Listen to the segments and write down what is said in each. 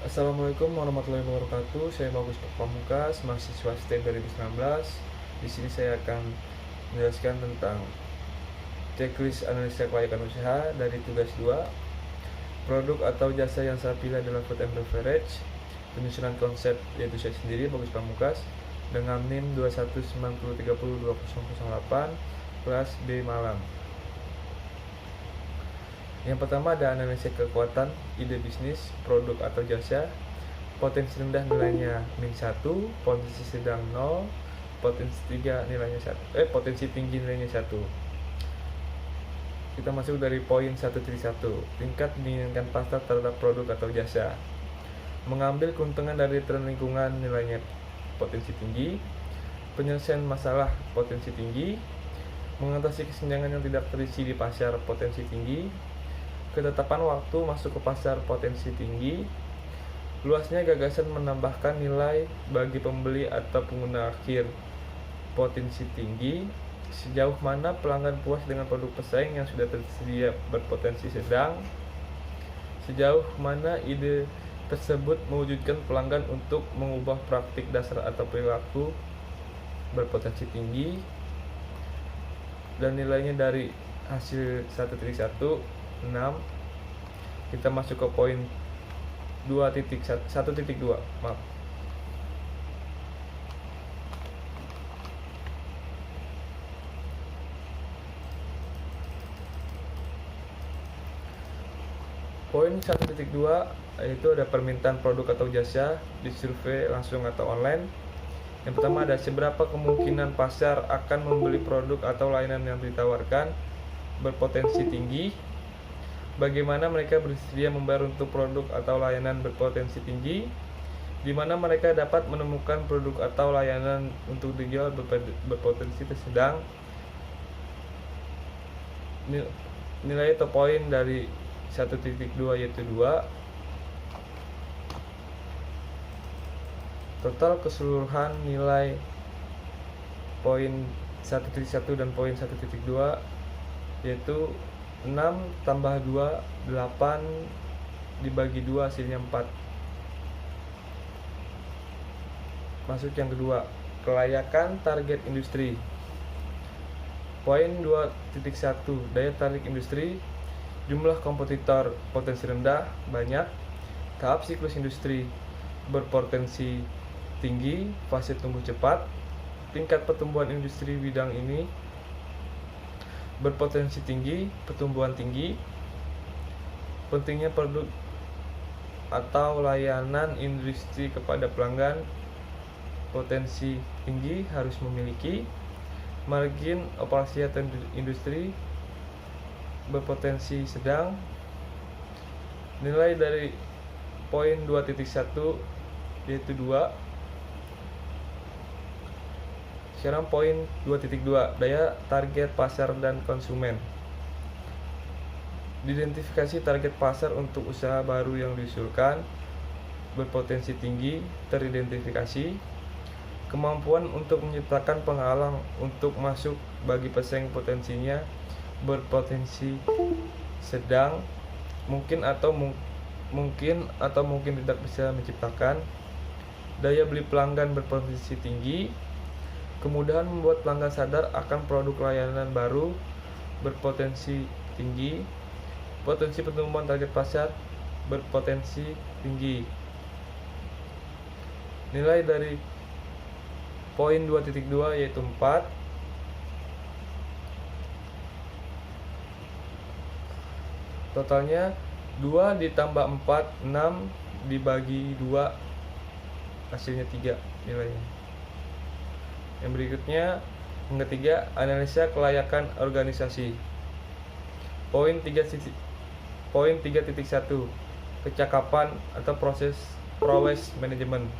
Assalamualaikum warahmatullahi wabarakatuh. Saya Bagus Pamungkas, mahasiswa STEM 2019. Di sini saya akan menjelaskan tentang checklist analisa kelayakan usaha dari tugas 2. Produk atau jasa yang saya pilih adalah food and beverage. Penyusunan konsep yaitu saya sendiri, Bagus Pamungkas, dengan NIM 2190302008 kelas B Malang. Yang pertama ada analisa kekuatan, ide bisnis, produk atau jasa. Potensi rendah nilainya -1, potensi sedang 0, potensi tinggi nilainya 1. Kita masuk dari poin 1.1, tingkat diinginkan pasar terhadap produk atau jasa. Mengambil keuntungan dari tren lingkungan nilainya potensi tinggi. Penyelesaian masalah potensi tinggi. Mengatasi kesenjangan yang tidak terisi di pasar potensi tinggi. Ketetapan waktu masuk ke pasar potensi tinggi. Luasnya gagasan menambahkan nilai bagi pembeli atau pengguna akhir potensi tinggi. Sejauh mana pelanggan puas dengan produk pesaing yang sudah tersedia berpotensi sedang. Sejauh mana ide tersebut mewujudkan pelanggan untuk mengubah praktik dasar atau perilaku berpotensi tinggi. Dan nilainya dari hasil 1.1 6. Kita masuk ke poin 1.2. Maaf. Poin 1.2 yaitu ada permintaan produk atau jasa di survei langsung atau online. Yang pertama ada seberapa kemungkinan pasar akan membeli produk atau layanan yang ditawarkan berpotensi tinggi. Bagaimana mereka bersedia membayar untuk produk atau layanan berpotensi tinggi, di mana mereka dapat menemukan produk atau layanan untuk dijual berpotensi sedang. Nilai atau poin dari 1.2 yaitu 2. Total keseluruhan nilai poin 1.1 dan poin 1.2 yaitu 6 tambah 2, 8 dibagi 2 hasilnya 4. Masuk yang kedua, kelayakan target industri. Poin 2.1, daya tarik industri. Jumlah kompetitor potensi rendah, banyak. Tahap siklus industri berpotensi tinggi, fase tumbuh cepat. Tingkat pertumbuhan industri bidang ini berpotensi tinggi, pertumbuhan tinggi. Pentingnya produk atau layanan industri kepada pelanggan, potensi tinggi, harus memiliki. Margin operasi atau industri berpotensi sedang. Nilai dari poin 2.1 yaitu 2. Sekarang poin 2.2, daya target pasar dan konsumen. Identifikasi target pasar untuk usaha baru yang diusulkan berpotensi tinggi teridentifikasi. Kemampuan untuk menciptakan penghalang untuk masuk bagi pesaing potensinya berpotensi sedang, mungkin atau tidak bisa menciptakan. Daya beli pelanggan berpotensi tinggi. Kemudahan membuat pelanggan sadar akan produk layanan baru berpotensi tinggi. Potensi pertumbuhan target pasar berpotensi tinggi. Nilai dari poin 2.2 yaitu 4. Totalnya 2 ditambah 4, 6 dibagi 2 hasilnya 3 nilainya. Yang berikutnya, yang ketiga, analisa kelayakan organisasi. Poin 3.1, kecakapan atau prowess manajemen.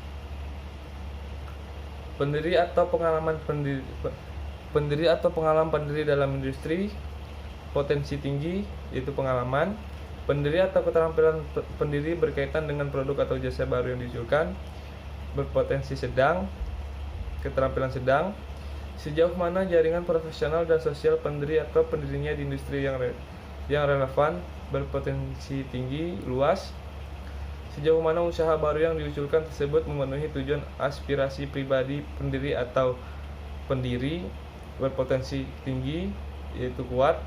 Pendiri atau pengalaman pendiri dalam industri, potensi tinggi yaitu pengalaman. Pendiri atau keterampilan pendiri berkaitan dengan produk atau jasa baru yang diusulkan, berpotensi sedang, keterampilan sedang. Sejauh mana jaringan profesional dan sosial pendiri atau pendirinya di industri yang relevan, berpotensi tinggi, luas. Sejauh mana usaha baru yang diusulkan tersebut memenuhi tujuan aspirasi pribadi pendiri atau pendiri berpotensi tinggi, yaitu kuat.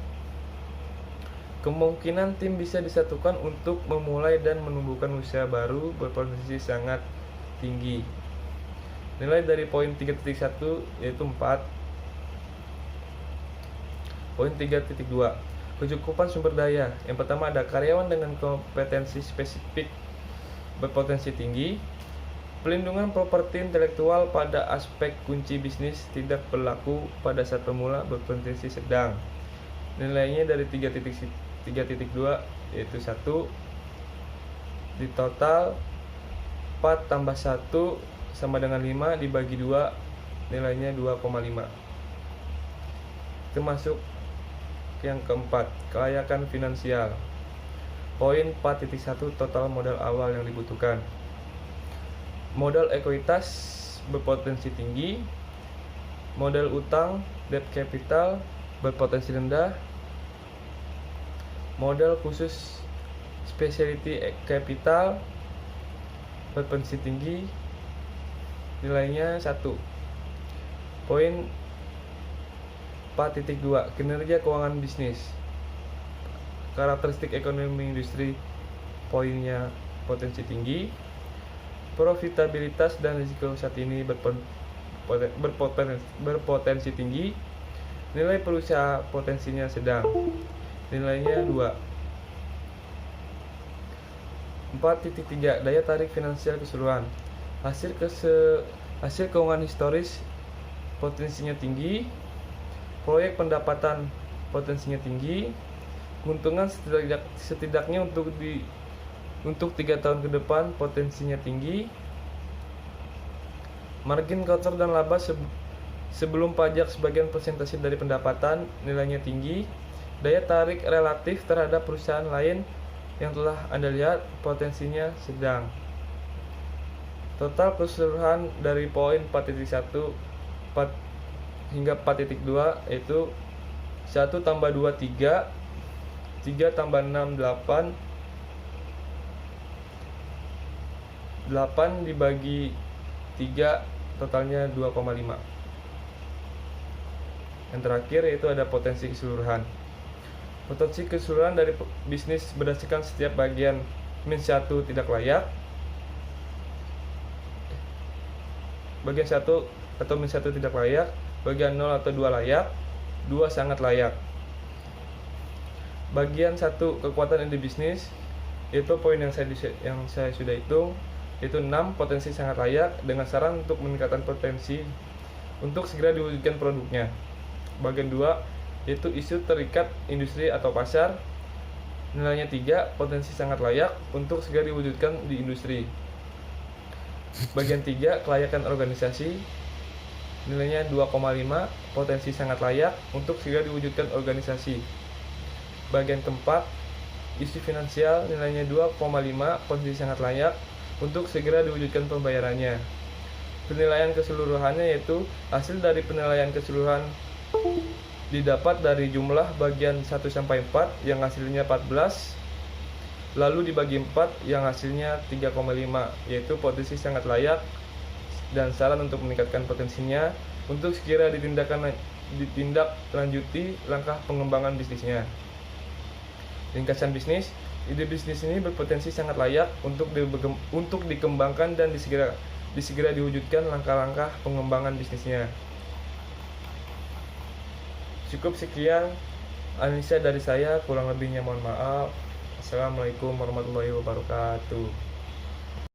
Kemungkinan tim bisa disatukan untuk memulai dan menumbuhkan usaha baru berpotensi sangat tinggi. Nilai dari poin 3.1 yaitu 4. Poin 3.2, kecukupan sumber daya. Yang pertama ada karyawan dengan kompetensi spesifik berpotensi tinggi. Pelindungan properti intelektual pada aspek kunci bisnis tidak berlaku pada saat pemula berpotensi sedang. Nilainya dari 3.2 yaitu 1. Di total 4 tambah 1 sama dengan 5 dibagi 2, nilainya 2,5. Termasuk yang keempat, kelayakan finansial. Poin 4.1, total modal awal yang dibutuhkan. Modal ekuitas berpotensi tinggi. Modal utang debt capital berpotensi rendah. Modal khusus specialty capital berpotensi tinggi, nilainya 1. Poin 4.2, kinerja keuangan bisnis. Karakteristik ekonomi industri, poinnya potensi tinggi. Profitabilitas dan risiko saat ini berpotensi tinggi. Nilai perusahaan potensinya sedang, nilainya 2. 4.3, daya tarik finansial keseluruhan. Hasil keuangan historis potensinya tinggi. Proyek pendapatan potensinya tinggi. Keuntungan setidaknya untuk 3 tahun ke depan potensinya tinggi. Margin kotor dan laba sebelum pajak sebagian persentase dari pendapatan, nilainya tinggi. Daya tarik relatif terhadap perusahaan lain yang telah Anda lihat, potensinya sedang. Total keseluruhan dari poin 4.1 hingga 4.2 yaitu 1 tambah 2 3, 3 tambah 6 8, 8 dibagi 3, totalnya 2,5. Yang terakhir yaitu ada potensi keseluruhan. Potensi keseluruhan dari bisnis berdasarkan setiap bagian -1 tidak layak, bagian 1 atau -1 tidak layak, bagian 0 atau 2 layak, 2 sangat layak. Bagian 1 kekuatan ide bisnis, itu poin yang saya sudah hitung, itu 6 potensi sangat layak dengan saran untuk meningkatkan potensi untuk segera diwujudkan produknya. Bagian 2 yaitu isu terikat industri atau pasar, nilainya 3, potensi sangat layak untuk segera diwujudkan di industri. Bagian 3 kelayakan organisasi, nilainya 2,5, potensi sangat layak untuk segera diwujudkan organisasi. Bagian keempat isu finansial, nilainya 2,5, potensi sangat layak untuk segera diwujudkan pembayarannya. Penilaian keseluruhannya yaitu hasil dari penilaian keseluruhan didapat dari jumlah bagian 1-4 yang hasilnya 14, lalu dibagi 4 yang hasilnya 3,5, yaitu potensi sangat layak dan saran untuk meningkatkan potensinya untuk segera ditindaklanjuti langkah pengembangan bisnisnya. Ringkasan bisnis, ide bisnis ini berpotensi sangat layak untuk dikembangkan dan disegera diwujudkan langkah-langkah pengembangan bisnisnya. Cukup sekian analisa dari saya, kurang lebihnya mohon maaf. Assalamualaikum warahmatullahi wabarakatuh.